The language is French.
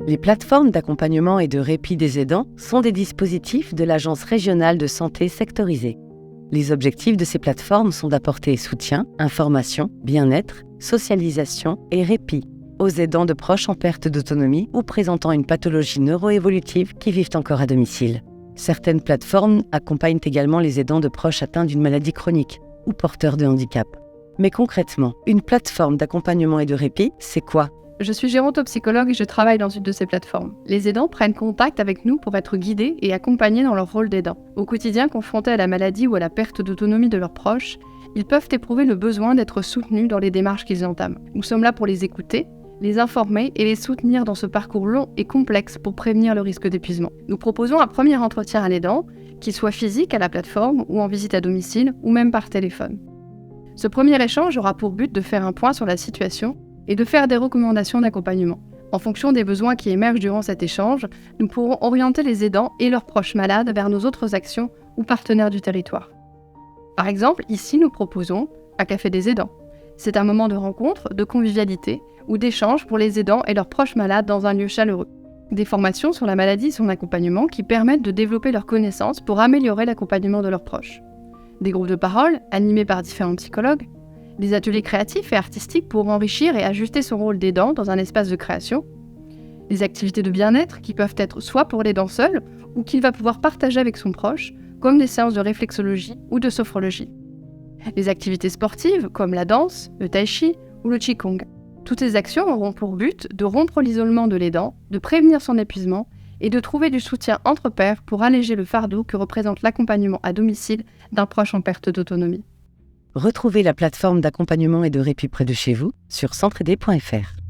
Les plateformes d'accompagnement et de répit des aidants sont des dispositifs de l'Agence régionale de santé sectorisée. Les objectifs de ces plateformes sont d'apporter soutien, information, bien-être, socialisation et répit aux aidants de proches en perte d'autonomie ou présentant une pathologie neuroévolutive qui vivent encore à domicile. Certaines plateformes accompagnent également les aidants de proches atteints d'une maladie chronique ou porteurs de handicap. Mais concrètement, une plateforme d'accompagnement et de répit, c'est quoi ? Je suis gérontopsychologue et je travaille dans une de ces plateformes. Les aidants prennent contact avec nous pour être guidés et accompagnés dans leur rôle d'aidant. Au quotidien, confrontés à la maladie ou à la perte d'autonomie de leurs proches, ils peuvent éprouver le besoin d'être soutenus dans les démarches qu'ils entament. Nous sommes là pour les écouter, les informer et les soutenir dans ce parcours long et complexe pour prévenir le risque d'épuisement. Nous proposons un premier entretien à l'aidant, qu'il soit physique à la plateforme ou en visite à domicile ou même par téléphone. Ce premier échange aura pour but de faire un point sur la situation et de faire des recommandations d'accompagnement. En fonction des besoins qui émergent durant cet échange, nous pourrons orienter les aidants et leurs proches malades vers nos autres actions ou partenaires du territoire. Par exemple, ici nous proposons un café des aidants. C'est un moment de rencontre, de convivialité ou d'échange pour les aidants et leurs proches malades dans un lieu chaleureux. Des formations sur la maladie et son accompagnement qui permettent de développer leurs connaissances pour améliorer l'accompagnement de leurs proches. Des groupes de parole animés par différents psychologues. Des ateliers créatifs et artistiques pour enrichir et ajuster son rôle d'aidant dans un espace de création. Des activités de bien-être qui peuvent être soit pour l'aidant seul ou qu'il va pouvoir partager avec son proche, comme des séances de réflexologie ou de sophrologie. Des activités sportives comme la danse, le tai chi ou le qigong. Toutes ces actions auront pour but de rompre l'isolement de l'aidant, de prévenir son épuisement et de trouver du soutien entre pairs pour alléger le fardeau que représente l'accompagnement à domicile d'un proche en perte d'autonomie. Retrouvez la plateforme d'accompagnement et de répit près de chez vous sur centreaider.fr.